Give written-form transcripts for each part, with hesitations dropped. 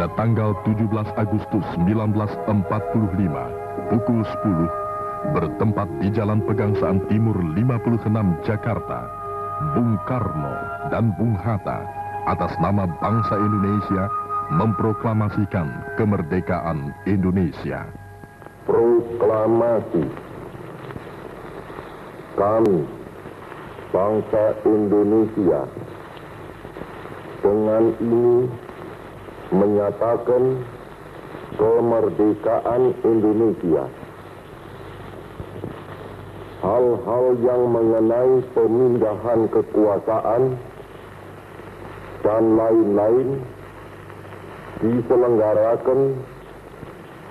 pada tanggal 17 Agustus 1945 pukul 10 bertempat di Jalan Pegangsaan Timur 56 Jakarta, Bung Karno dan Bung Hatta atas nama bangsa Indonesia memproklamasikan kemerdekaan Indonesia. Proklamasi. Kami, bangsa Indonesia, dengan ini menyatakan kemerdekaan Indonesia. Hal-hal yang mengenai pemindahan kekuasaan dan lain-lain diselenggarakan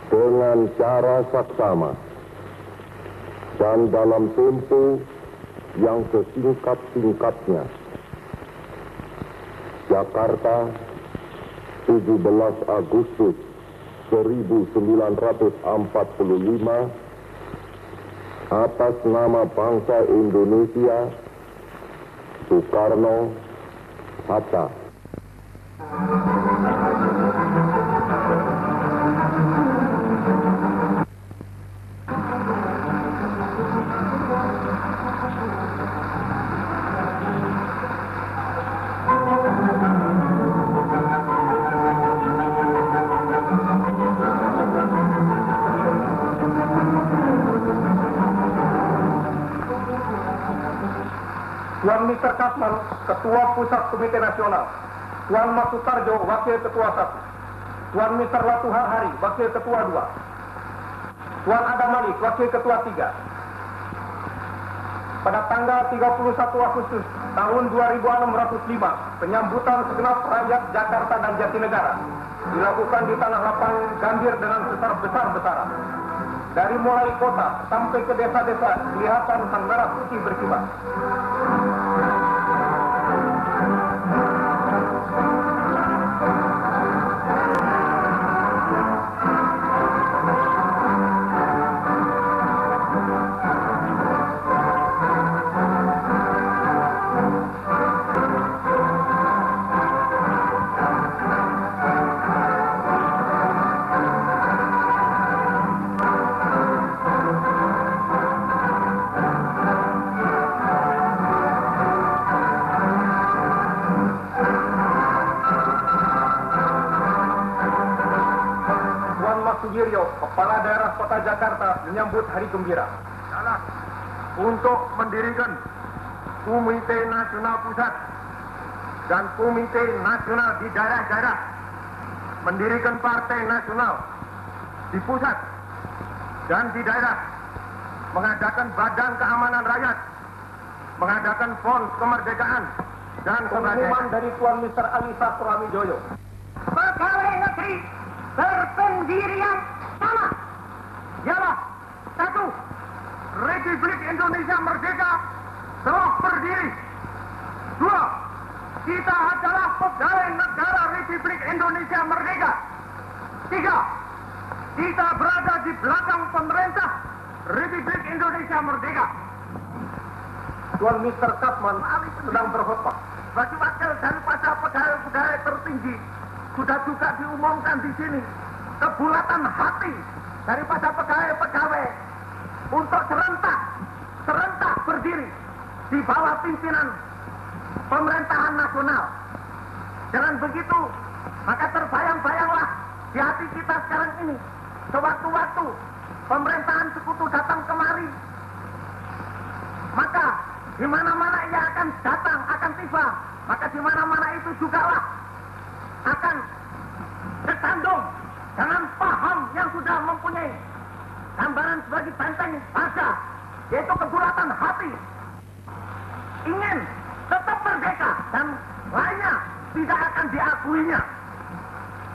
dengan cara saksama dan dalam tempo yang sesingkat-singkatnya. Jakarta, 17 Agustus 1945, atas nama bangsa Indonesia, Soekarno, Hatta. Tuan Mr. Kasman, Ketua Pusat Komite Nasional. Tuan Mas Sutarjo, Wakil Ketua 1. Tuan Mr. Latuhar Hari, Wakil Ketua 2. Tuan Adam Malik, Wakil Ketua 3. Pada tanggal 31 Agustus tahun 2605, penyambutan segenap rakyat Jakarta dan Jatinegara dilakukan di tanah lapang Gambir dengan besar-besaran. Dari mulai kota sampai ke desa-desa kelihatan sang merah putih berkibar. Sugiarto, Kepala Daerah Kota Jakarta, menyambut hari gembira. Untuk mendirikan Komite Nasional Pusat dan Komite Nasional di daerah-daerah, mendirikan Partai Nasional di pusat dan di daerah, mengadakan Badan Keamanan Rakyat, mengadakan Pon Kemerdekaan, dan pengumuman dari Tuan Mr. Ali Sastramijoyo. Pegawai negeri berpendirian sama ialah 1. Republik Indonesia merdeka telah berdiri. 2. Kita adalah pegawai negara Republik Indonesia merdeka. 3. Kita berada di belakang pemerintah Republik Indonesia merdeka. Tuan Mr. Kasman sedang berkhutbah. Bagi wakil daripada pegawai-pegawai tertinggi sudah juga diumumkan di sini kebulatan hati daripada pegawai-pegawai untuk serentak berdiri di bawah pimpinan pemerintahan nasional. Dengan begitu, maka terbayang-bayanglah di hati kita sekarang ini, sewaktu-waktu pemerintahan sekutu datang kemari, maka di mana-mana ia akan datang, akan tiba, maka di mana-mana itu jugalah akan tersandung dengan paham yang sudah mempunyai gambaran sebagai benteng bangsa, yaitu kebulatan hati, ingin tetap merdeka dan lainnya tidak akan diakuinya.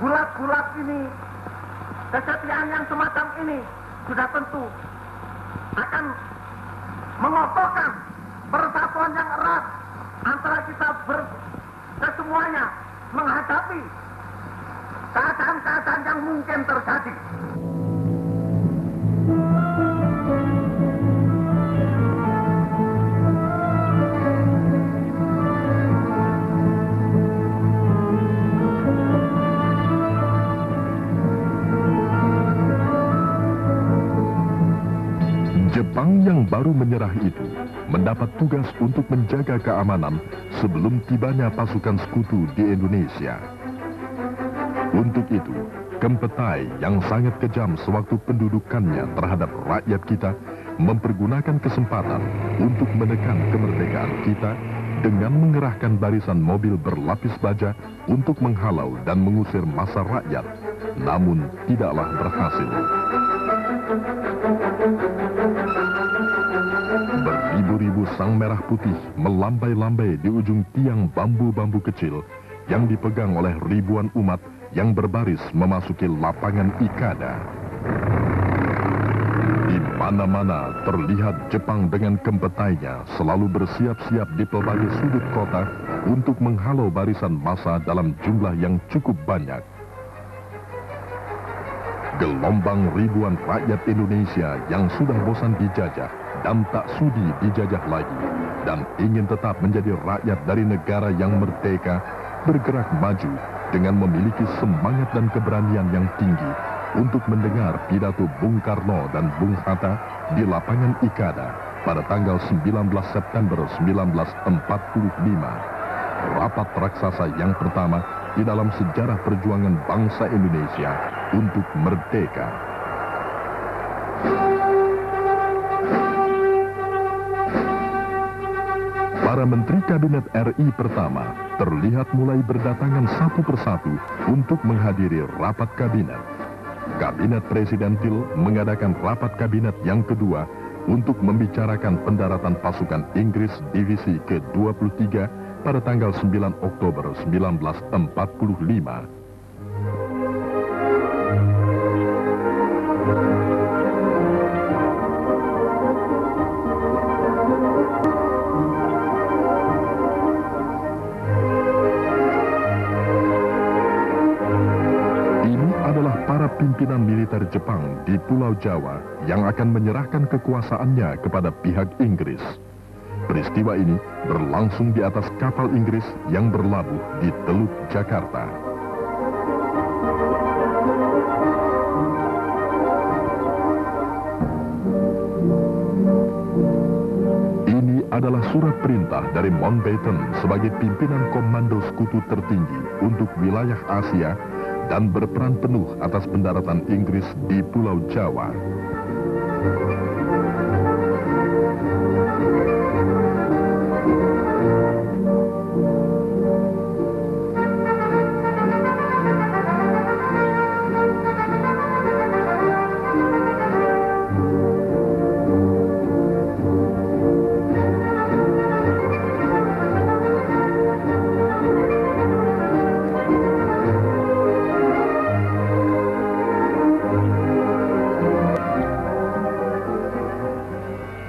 Bulat-bulat ini, kesetiaan yang semacam ini sudah tentu akan mengokohkan persatuan yang erat antara kita kesemuanya menghadapi keadaan-keadaan yang mungkin terjadi. Jepang yang baru menyerah itu mendapat tugas untuk menjaga keamanan sebelum tibanya pasukan sekutu di Indonesia. Untuk itu, Kempetai yang sangat kejam sewaktu pendudukannya terhadap rakyat kita mempergunakan kesempatan untuk menekan kemerdekaan kita dengan mengerahkan barisan mobil berlapis baja untuk menghalau dan mengusir massa rakyat, namun tidaklah berhasil. Beribu-ribu sang merah putih melambai-lambai di ujung tiang bambu-bambu kecil yang dipegang oleh ribuan umat yang berbaris memasuki lapangan Ikada. Di mana-mana terlihat Jepang dengan kempetainya selalu bersiap-siap di pelbagai sudut kota untuk menghalau barisan massa dalam jumlah yang cukup banyak. Gelombang ribuan rakyat Indonesia yang sudah bosan dijajah dan tak sudi dijajah lagi dan ingin tetap menjadi rakyat dari negara yang merdeka bergerak maju dengan memiliki semangat dan keberanian yang tinggi untuk mendengar pidato Bung Karno dan Bung Hatta di lapangan Ikada pada tanggal 19 September 1945. Rapat raksasa yang pertama di dalam sejarah perjuangan bangsa Indonesia untuk merdeka. Para menteri kabinet RI pertama terlihat mulai berdatangan satu persatu untuk menghadiri rapat kabinet. Kabinet presidentil mengadakan rapat kabinet yang kedua untuk membicarakan pendaratan pasukan Inggris divisi ke-23 pada tanggal 9 Oktober 1945. Pimpinan militer Jepang di Pulau Jawa yang akan menyerahkan kekuasaannya kepada pihak Inggris. Peristiwa ini berlangsung di atas kapal Inggris yang berlabuh di Teluk Jakarta. Ini adalah surat perintah dari Mountbatten sebagai pimpinan komando sekutu tertinggi untuk wilayah Asia dan berperan penuh atas pendaratan Inggris di Pulau Jawa.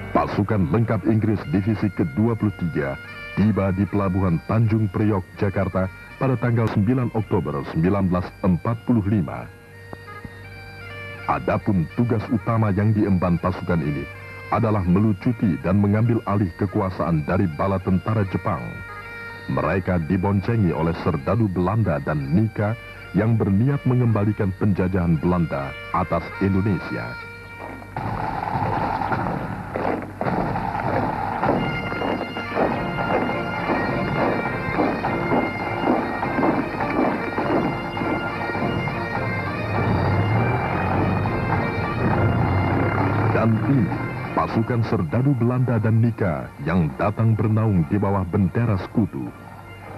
Pasukan lengkap Inggris divisi ke-23 tiba di pelabuhan Tanjung Priok, Jakarta pada tanggal 9 Oktober 1945. Adapun tugas utama yang diemban pasukan ini adalah melucuti dan mengambil alih kekuasaan dari bala tentara Jepang. Mereka diboncengi oleh serdadu Belanda dan Nika yang berniat mengembalikan penjajahan Belanda atas Indonesia. Dan ini, pasukan serdadu Belanda dan Nika yang datang bernaung di bawah bendera sekutu.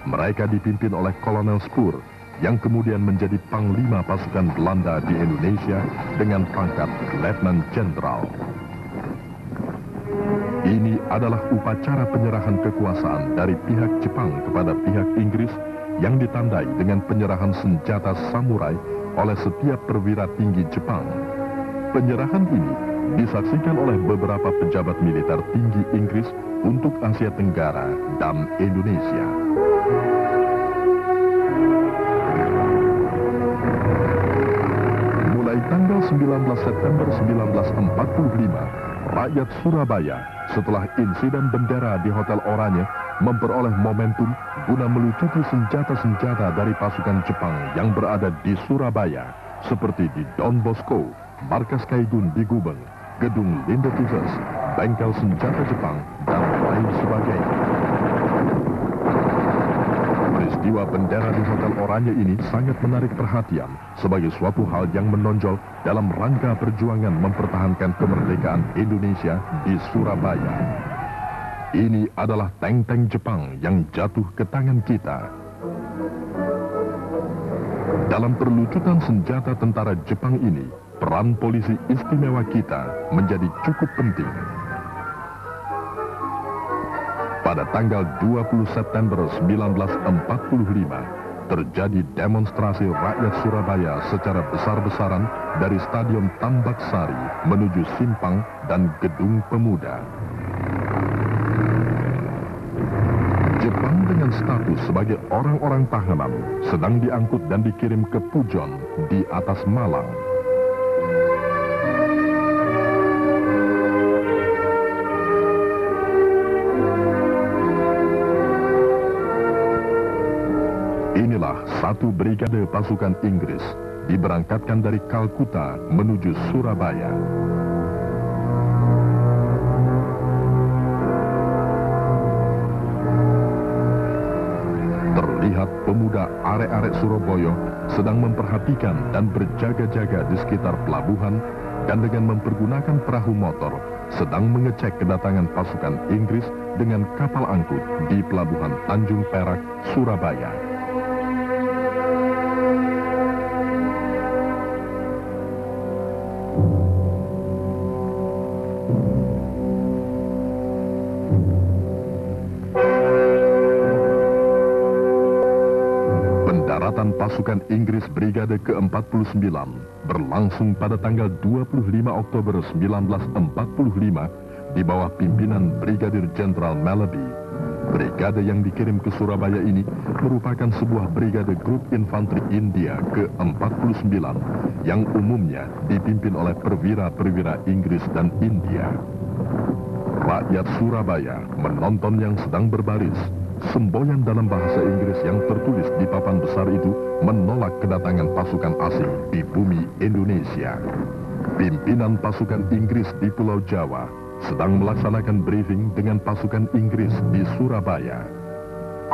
Mereka dipimpin oleh Kolonel Spoor, yang kemudian menjadi panglima pasukan Belanda di Indonesia dengan pangkat Letnan Jenderal. Ini adalah upacara penyerahan kekuasaan dari pihak Jepang kepada pihak Inggris yang ditandai dengan penyerahan senjata samurai oleh setiap perwira tinggi Jepang. Penyerahan ini disaksikan oleh beberapa pejabat militer tinggi Inggris untuk Asia Tenggara dan Indonesia. Mulai tanggal 19 September 1945, rakyat Surabaya setelah insiden bendera di Hotel Oranye memperoleh momentum guna melucuti senjata-senjata dari pasukan Jepang yang berada di Surabaya, seperti di Don Bosco, Markas Kaigun di Gubeng, gedung Lindetifes, bengkel senjata Jepang, dan lain sebagainya. Peristiwa bendera di Hotel Oranye ini sangat menarik perhatian sebagai suatu hal yang menonjol dalam rangka perjuangan mempertahankan kemerdekaan Indonesia di Surabaya. Ini adalah tank-tank Jepang yang jatuh ke tangan kita. Dalam perlucutan senjata tentara Jepang ini, peran polisi istimewa kita menjadi cukup penting. Pada tanggal 20 September 1945, terjadi demonstrasi rakyat Surabaya secara besar-besaran dari Stadion Tambak Sari menuju Simpang dan Gedung Pemuda. Jepang dengan status sebagai orang-orang tahanan sedang diangkut dan dikirim ke Pujon di atas Malang. Inilah satu brigade pasukan Inggris diberangkatkan dari Kalkuta menuju Surabaya. Terlihat pemuda arek-arek Surabaya sedang memperhatikan dan berjaga-jaga di sekitar pelabuhan dan dengan mempergunakan perahu motor sedang mengecek kedatangan pasukan Inggris dengan kapal angkut di pelabuhan Tanjung Perak, Surabaya. Pendaratan pasukan Inggris Brigade ke-49 berlangsung pada tanggal 25 Oktober 1945 di bawah pimpinan Brigadir Jenderal Malaby. Brigade yang dikirim ke Surabaya ini merupakan sebuah brigade grup infanteri India ke-49 yang umumnya dipimpin oleh perwira-perwira Inggris dan India. Rakyat Surabaya menonton yang sedang berbaris. Semboyan dalam bahasa Inggris yang tertulis di papan besar itu menolak kedatangan pasukan asing di bumi Indonesia. Pimpinan pasukan Inggris di Pulau Jawa sedang melaksanakan briefing dengan pasukan Inggris di Surabaya.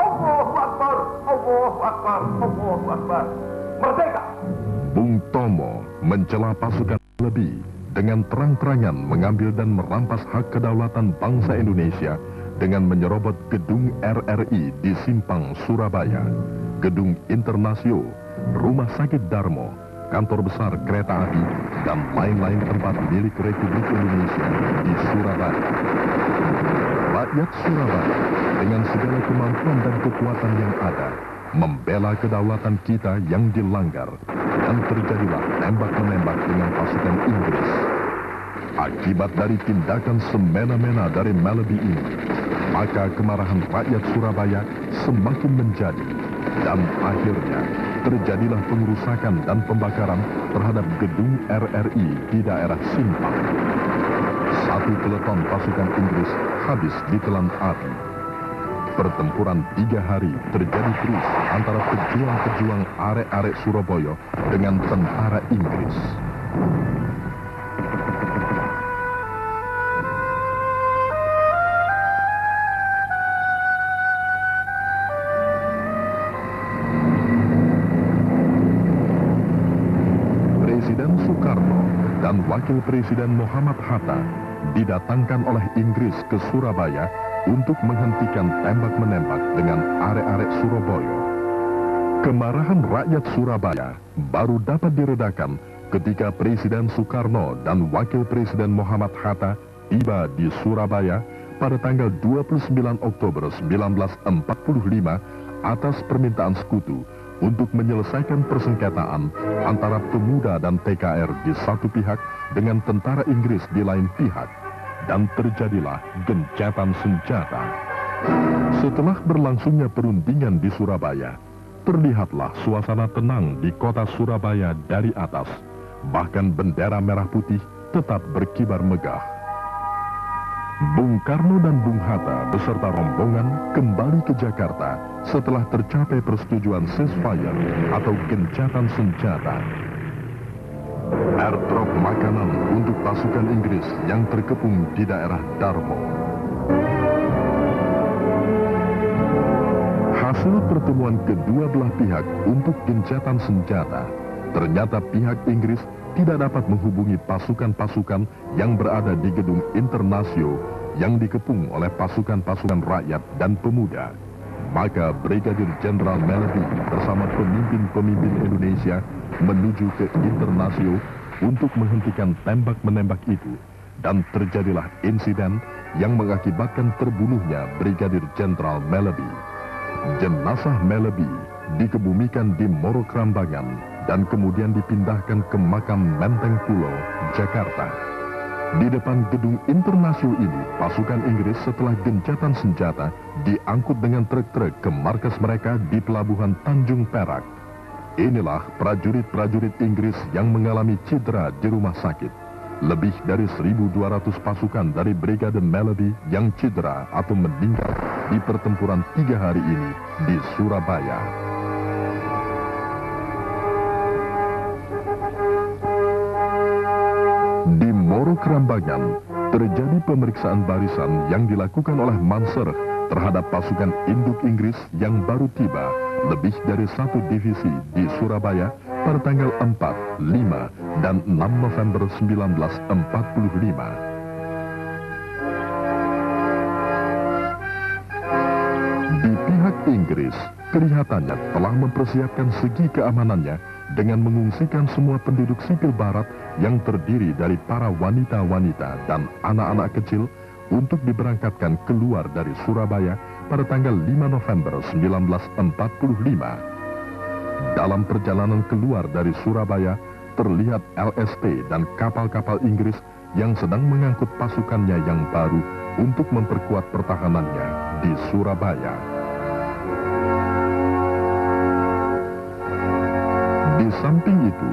Allahu Akbar, Allahu Akbar, Allahu Akbar. Merdeka! Bung Tomo mencela pasukan lebih dengan terang-terangan mengambil dan merampas hak kedaulatan bangsa Indonesia dengan menyerobot gedung RRI di Simpang, Surabaya, gedung Internasio, Rumah Sakit Darmo, kantor besar kereta api, dan lain-lain tempat milik Republik Indonesia di Surabaya. Rakyat Surabaya dengan segala kemampuan dan kekuatan yang ada membela kedaulatan kita yang dilanggar, dan terjadilah tembak-menembak dengan pasukan Inggris. Akibat dari tindakan semena-mena dari Malaby ini, maka kemarahan rakyat Surabaya semakin menjadi, dan akhirnya terjadilah pengerusakan dan pembakaran terhadap gedung RRI di daerah Simpang. Satu peleton pasukan Inggris habis ditelan api. Pertempuran 3 hari terjadi terus antara pejuang-pejuang arek-arek Surabaya dengan tentara Inggris. Presiden Soekarno dan Wakil Presiden Muhammad Hatta didatangkan oleh Inggris ke Surabaya untuk menghentikan tembak-menembak dengan arek-arek Surabaya. Kemarahan rakyat Surabaya baru dapat diredakan ketika Presiden Soekarno dan Wakil Presiden Muhammad Hatta tiba di Surabaya pada tanggal 29 Oktober 1945 atas permintaan sekutu untuk menyelesaikan persengketaan antara pemuda dan TKR di satu pihak dengan tentara Inggris di lain pihak, dan terjadilah gencatan senjata. Setelah berlangsungnya perundingan di Surabaya, terlihatlah suasana tenang di kota Surabaya dari atas, bahkan bendera merah putih tetap berkibar megah. Bung Karno dan Bung Hatta beserta rombongan kembali ke Jakarta setelah tercapai persetujuan ceasefire atau gencatan senjata. airdrop makanan untuk pasukan Inggris yang terkepung di daerah Darmo. Hasil pertemuan kedua belah pihak untuk gencatan senjata, ternyata pihak Inggris tidak dapat menghubungi pasukan-pasukan yang berada di gedung Internasio yang dikepung oleh pasukan-pasukan rakyat dan pemuda. Maka Brigadir Jenderal Melody bersama pemimpin-pemimpin Indonesia menuju ke Internasio untuk menghentikan tembak-menembak itu, dan terjadilah insiden yang mengakibatkan terbunuhnya Brigadir Jenderal Melody. Jenazah Melody dikebumikan di Moro Krambangan dan kemudian dipindahkan ke makam Menteng Pulo, Jakarta. Di depan gedung Internasio ini, pasukan Inggris setelah gencatan senjata diangkut dengan truk-truk ke markas mereka di pelabuhan Tanjung Perak. Inilah prajurit-prajurit Inggris yang mengalami cedera di rumah sakit. Lebih dari 1.200 pasukan dari Brigade Melody yang cedera atau meninggal di pertempuran 3 hari ini di Surabaya. Di Moro Krambangan, terjadi pemeriksaan barisan yang dilakukan oleh Mansur terhadap pasukan induk Inggris yang baru tiba lebih dari 1 divisi di Surabaya pada tanggal 4, 5, dan 6 November 1945. Di pihak Inggris, kelihatannya telah mempersiapkan segi keamanannya dengan mengungsikan semua penduduk sipil barat yang terdiri dari para wanita-wanita dan anak-anak kecil untuk diberangkatkan keluar dari Surabaya pada tanggal 5 November 1945. Dalam perjalanan keluar dari Surabaya, terlihat LST dan kapal-kapal Inggris yang sedang mengangkut pasukannya yang baru untuk memperkuat pertahanannya di Surabaya. Di samping itu,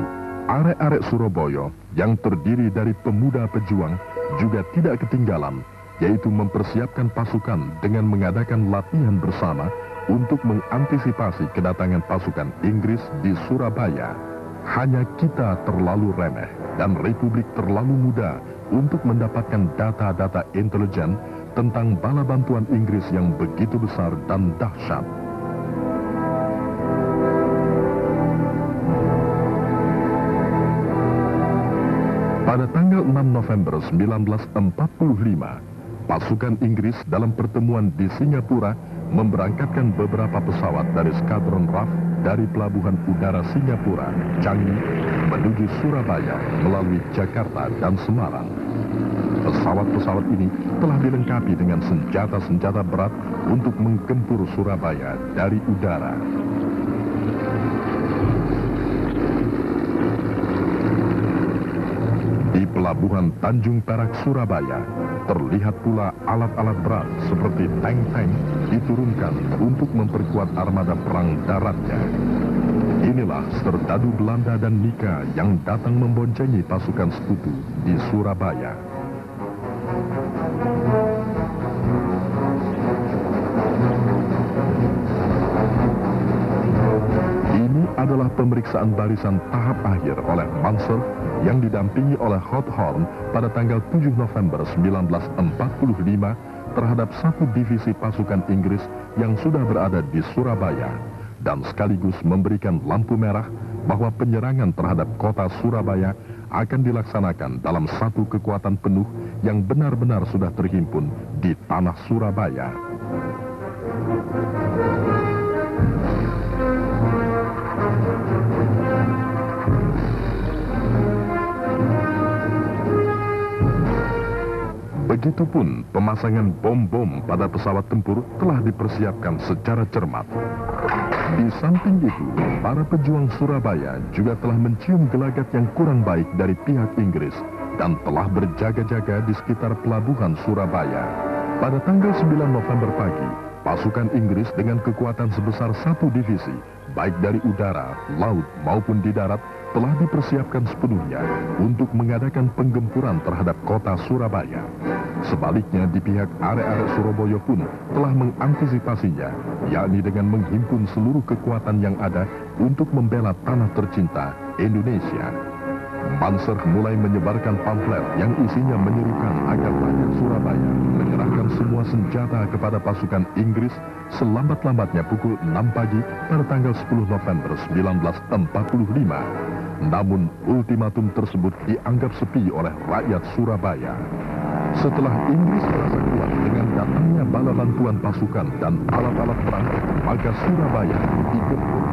arek-arek Surabaya yang terdiri dari pemuda pejuang juga tidak ketinggalan, yaitu mempersiapkan pasukan dengan mengadakan latihan bersama untuk mengantisipasi kedatangan pasukan Inggris di Surabaya. Hanya kita terlalu remeh dan Republik terlalu muda untuk mendapatkan data-data intelijen tentang bala bantuan Inggris yang begitu besar dan dahsyat. Pada tanggal 6 November 1945, pasukan Inggris dalam pertemuan di Singapura memberangkatkan beberapa pesawat dari Skadron RAF dari Pelabuhan Udara Singapura, Changi, menuju Surabaya melalui Jakarta dan Semarang. Pesawat-pesawat ini telah dilengkapi dengan senjata-senjata berat untuk menggempur Surabaya dari udara. Di Pelabuhan Tanjung Perak, Surabaya, terlihat pula alat-alat berat seperti tank-tank diturunkan untuk memperkuat armada perang daratnya. Inilah serdadu Belanda dan Nika yang datang memboncengi pasukan sekutu di Surabaya. Ini adalah pemeriksaan barisan tahap akhir oleh Mansur yang didampingi oleh Hawthorne pada tanggal 7 November 1945 terhadap 1 divisi pasukan Inggris yang sudah berada di Surabaya, dan sekaligus memberikan lampu merah bahwa penyerangan terhadap kota Surabaya akan dilaksanakan dalam satu kekuatan penuh yang benar-benar sudah terhimpun di tanah Surabaya. Begitupun pemasangan bom-bom pada pesawat tempur telah dipersiapkan secara cermat. Di samping itu, para pejuang Surabaya juga telah mencium gelagat yang kurang baik dari pihak Inggris dan telah berjaga-jaga di sekitar pelabuhan Surabaya. Pada tanggal 9 November pagi, pasukan Inggris dengan kekuatan sebesar 1 divisi, baik dari udara, laut maupun di darat, telah dipersiapkan sepenuhnya untuk mengadakan penggempuran terhadap kota Surabaya. Sebaliknya di pihak arek-arek Surabaya pun telah mengantisipasinya, yakni dengan menghimpun seluruh kekuatan yang ada untuk membela tanah tercinta Indonesia. Panser mulai menyebarkan pamflet yang isinya menyerukan agar rakyat Surabaya menyerahkan semua senjata kepada pasukan Inggris selambat-lambatnya pukul 6 pagi pada tanggal 10 November 1945. Namun ultimatum tersebut dianggap sepi oleh rakyat Surabaya. Setelah Inggris merasa kuat dengan datangnya bala bantuan pasukan dan alat-alat perang, maka Surabaya digempur.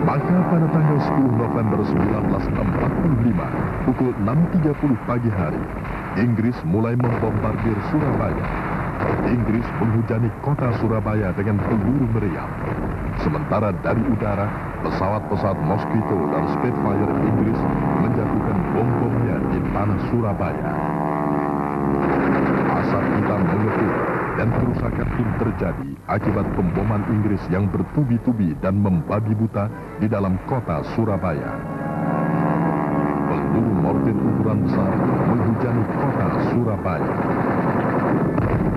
Maka pada tanggal 10 November 1945, pukul 6.30 pagi hari, Inggris mulai membombardir Surabaya. Inggris menghujani kota Surabaya dengan peluru meriam. Sementara dari udara, pesawat-pesawat Mosquito dan Spitfire Inggris menjatuhkan bom-bomnya di tanah Surabaya. Asap hitam mengepul dan kerusakan pun terjadi akibat pemboman Inggris yang bertubi-tubi dan membabi buta di dalam kota Surabaya. Peluru mortir ukuran besar menghujani kota Surabaya.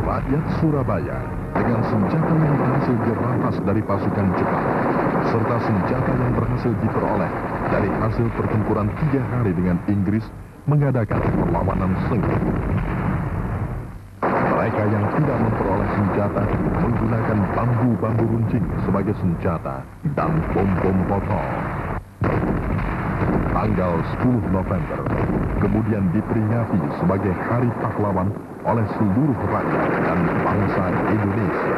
Rakyat Surabaya dengan senjata yang berhasil dirampas dari pasukan Jepang, serta senjata yang berhasil diperoleh dari hasil pertempuran 3 hari dengan Inggris, mengadakan perlawanan sengit. Mereka yang tidak memperoleh senjata menggunakan bambu-bambu runcing sebagai senjata dan bom-bom botol. Tanggal 10 November kemudian diperingati sebagai Hari Pahlawan oleh seluruh rakyat dan bangsa Indonesia.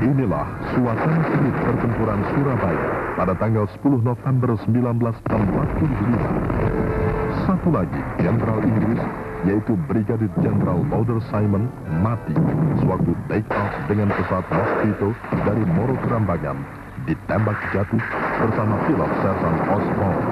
Inilah suasana sengit pertempuran Surabaya pada tanggal 10 November 1945. Satu lagi Jenderal Inggris, yaitu Brigadir Jenderal Lauder Simon, mati sewaktu take off dengan pesawat Mosquito dari Moro Kerambangan, ditembak jatuh bersama pilot Sersan Osborne.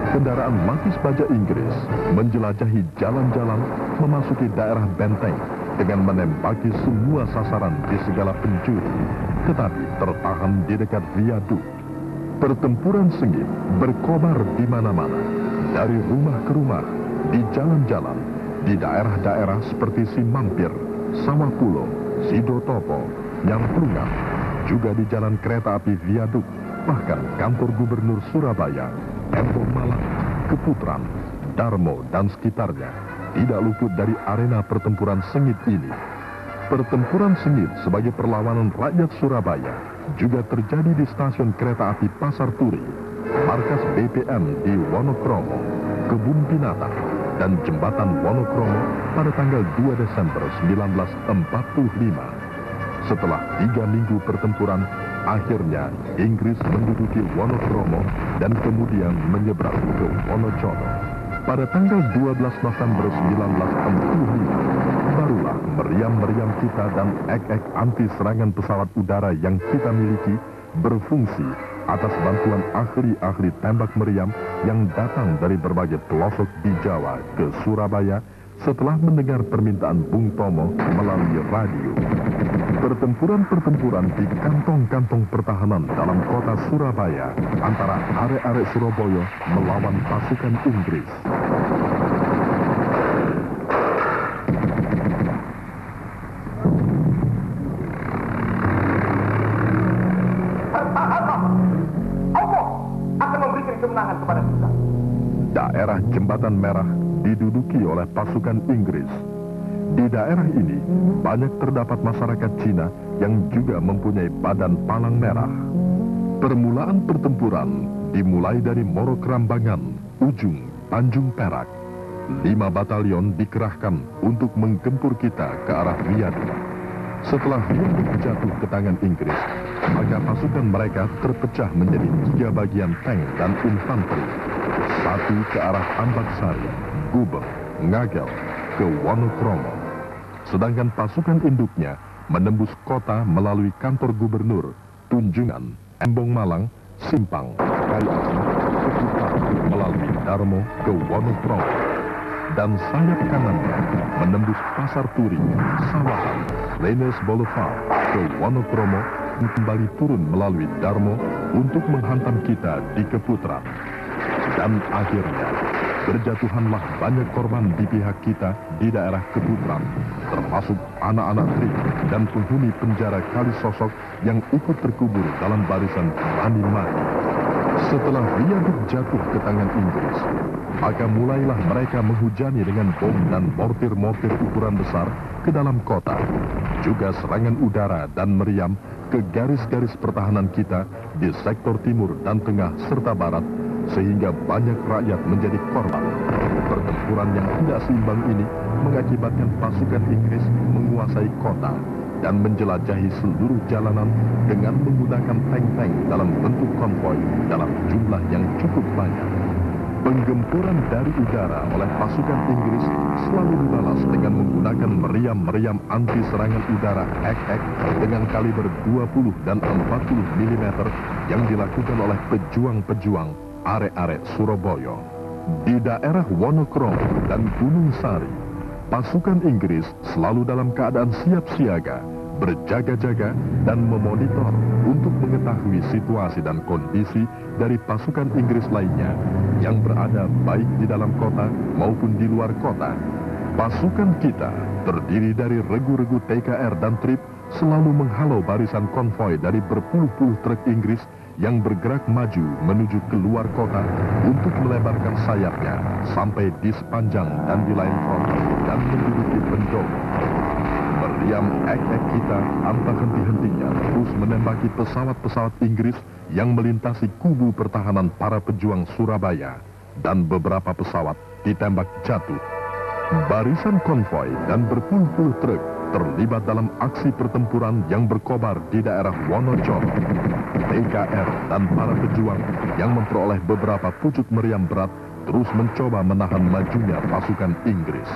Kendaraan lapis baja Inggris menjelajahi jalan-jalan memasuki daerah benteng dengan menembaki semua sasaran di segala penjuru, tetapi tertahan di dekat viaduk. Pertempuran sengit berkobar di mana-mana, dari rumah ke rumah, di jalan-jalan, di daerah-daerah seperti Simampir, Sawapulo, Sidotopo, Nyamplungan, juga di jalan kereta api viaduk, bahkan kantor gubernur Surabaya, Embong Malang, Keputran, Darmo, dan sekitarnya tidak luput dari arena pertempuran sengit ini. Pertempuran sengit sebagai perlawanan rakyat Surabaya juga terjadi di stasiun kereta api Pasar Turi, markas BPM di Wonokromo, Kebun Binatang, dan Jembatan Wonokromo pada tanggal 2 Desember 1945. Setelah 3 minggu pertempuran, akhirnya Inggris menduduki Wonokromo dan kemudian menyeberang ke Wonosobo. Pada tanggal 12 November 1945, barulah meriam-meriam kita dan ek-ek anti serangan pesawat udara yang kita miliki berfungsi atas bantuan ahli-ahli tembak meriam yang datang dari berbagai pelosok di Jawa ke Surabaya setelah mendengar permintaan Bung Tomo melalui radio. Pertempuran-pertempuran di kantong-kantong pertahanan dalam kota Surabaya antara arek-arek Surabaya melawan pasukan Inggris. Allah akan memberikan kemenangan kepada kita. Daerah Jembatan Merah diduduki oleh pasukan Inggris. Di daerah ini banyak terdapat masyarakat Cina yang juga mempunyai badan palang merah. Permulaan pertempuran dimulai dari Moro Kerambangan, ujung Tanjung Perak. 5 batalion dikerahkan untuk menggempur kita ke arah viaduk. Setelah viaduk jatuh ke tangan Inggris, maka pasukan mereka terpecah menjadi 3 bagian tank dan infanteri. Satu ke arah Ambaksari, Gubeng, Ngagel, ke Wonokromo. Sedangkan pasukan induknya menembus kota melalui kantor gubernur, Tunjungan, Embong Malang, Simpang, Kayasan, Keputran, melalui Darmo ke Wonokromo. Dan sayap kanannya menembus Pasar Turi, Sawahan, Lenes Boulevard ke Wonokromo dan kembali turun melalui Darmo untuk menghantam kita di Keputran. Dan akhirnya berjatuhanlah banyak korban di pihak kita di daerah Keputran, termasuk anak-anak Trik dan penghuni penjara Kalisosok yang ikut terkubur dalam barisan berani mati. Setelah viaduk jatuh ke tangan Inggris, maka mulailah mereka menghujani dengan bom dan mortir-mortir ukuran besar ke dalam kota, juga serangan udara dan meriam ke garis-garis pertahanan kita di sektor timur dan tengah serta barat, sehingga banyak rakyat menjadi korban. Pertempuran yang tidak seimbang ini mengakibatkan pasukan Inggris menguasai kota dan menjelajahi seluruh jalanan dengan menggunakan tank-tank dalam bentuk konvoi dalam jumlah yang cukup banyak. Penggempuran dari udara oleh pasukan Inggris selalu dibalas dengan menggunakan meriam-meriam anti serangan udara ek-ek dengan kaliber 20 dan 40 mm yang dilakukan oleh pejuang-pejuang arek-arek Surabaya. Di daerah Wonokromo dan Gunung Sari, pasukan Inggris selalu dalam keadaan siap siaga, berjaga-jaga dan memonitor untuk mengetahui situasi dan kondisi dari pasukan Inggris lainnya yang berada baik di dalam kota maupun di luar kota. Pasukan kita terdiri dari regu-regu TKR dan TRIP selalu menghalau barisan konvoi dari berpuluh-puluh truk Inggris yang bergerak maju menuju keluar kota untuk melebarkan sayapnya sampai di sepanjang dan di lain front dan menduduki pendopo. Meriam ek-ek kita tanpa henti-hentinya terus menembaki pesawat-pesawat Inggris yang melintasi kubu pertahanan para pejuang Surabaya, dan beberapa pesawat ditembak jatuh. Barisan konvoi dan berpuluh-puluh truk terlibat dalam aksi pertempuran yang berkobar di daerah Wonocolo. TKR dan para pejuang yang memperoleh beberapa pucuk meriam berat terus mencoba menahan majunya pasukan Inggris.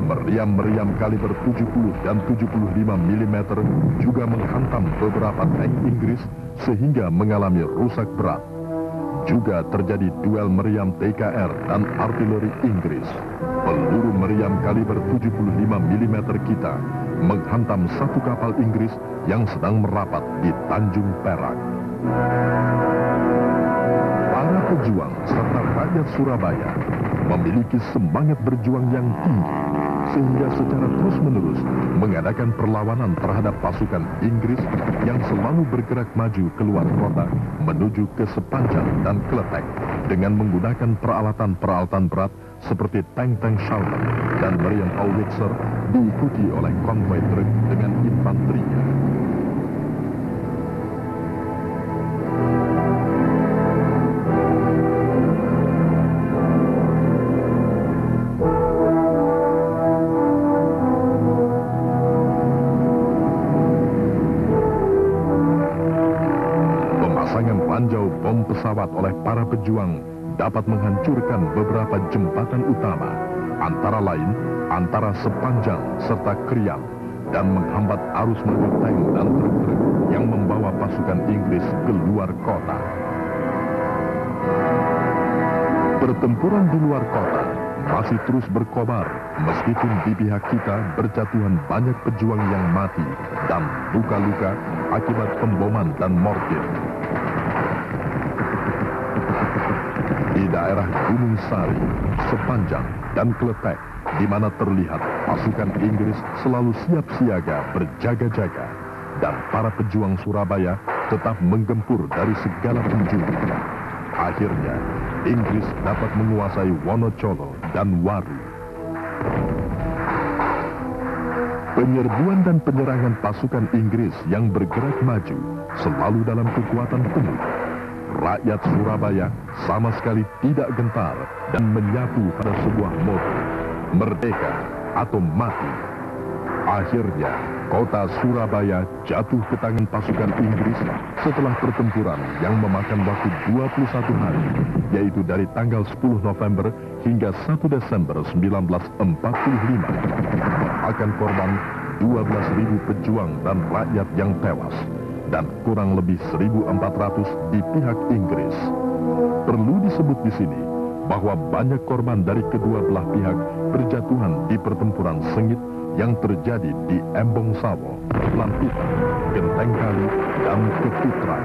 Meriam-meriam kaliber 70 dan 75 mm juga menghantam beberapa tank Inggris sehingga mengalami rusak berat. Juga terjadi duel meriam TKR dan artileri Inggris. Peluru meriam kaliber 75 mm kita menghantam satu kapal Inggris yang sedang merapat di Tanjung Perak. Para pejuang serta rakyat Surabaya memiliki semangat berjuang yang tinggi, sehingga secara terus-menerus mengadakan perlawanan terhadap pasukan Inggris yang selalu bergerak maju keluar kota menuju ke Sepanjang dan Kletek dengan menggunakan peralatan-peralatan berat seperti tank-tank Shelton dan meriam Howitzer, diikuti oleh konvoi truk dengan infanterinya. Ranjau bom pesawat oleh para pejuang dapat menghancurkan beberapa jembatan utama, antara lain antara Sepanjang serta Krian, dan menghambat arus mobil tank dan truk-truk yang membawa pasukan Inggris keluar kota. Pertempuran di luar kota masih terus berkobar meskipun di pihak kita berjatuhan banyak pejuang yang mati dan luka-luka akibat pemboman dan mortir. Di daerah Gunung Sari, Sepanjang, dan Kletek, di mana terlihat pasukan Inggris selalu siap siaga berjaga-jaga, dan para pejuang Surabaya tetap menggempur dari segala penjuru. Akhirnya, Inggris dapat menguasai Wonocolo dan Waru. Penyerbuan dan penyerangan pasukan Inggris yang bergerak maju selalu dalam kekuatan penuh. Rakyat Surabaya sama sekali tidak gentar dan menyapu pada sebuah moto, merdeka atau mati. Akhirnya, kota Surabaya jatuh ke tangan pasukan Inggris setelah pertempuran yang memakan waktu 21 hari, yaitu dari tanggal 10 November hingga 1 Desember 1945. Akan korban 12.000 pejuang dan rakyat yang tewas, dan kurang lebih 1.400 di pihak Inggris. Perlu disebut di sini bahwa banyak korban dari kedua belah pihak berjatuhan di pertempuran sengit yang terjadi di Embong Sawo, Lantutan, Genteng Kali, dan Keputran.